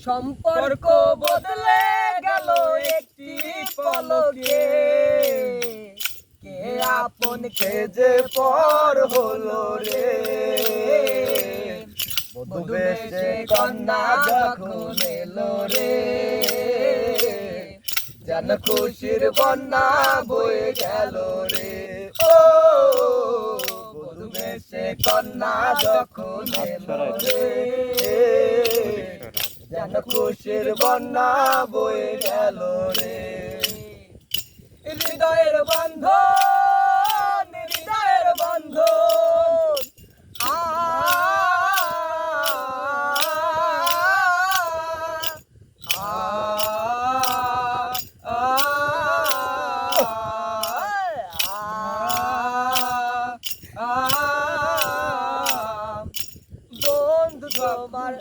সম্পর্ক বদলে গেল একটি পলকে, কে আপন কে যে পর হলো রে। বধূ বেশে কন্যা যখন এলো রে, যেন খুশির বন্যা বয়ে গেল রে। ও বধূ বেশে কন্যা যখন এলো রে, যেন খুশির বন্যা বয়ে গেল রে। হৃদয়ের বন্ধন, হৃদয়ের বন্ধন, বন্ধু তোমার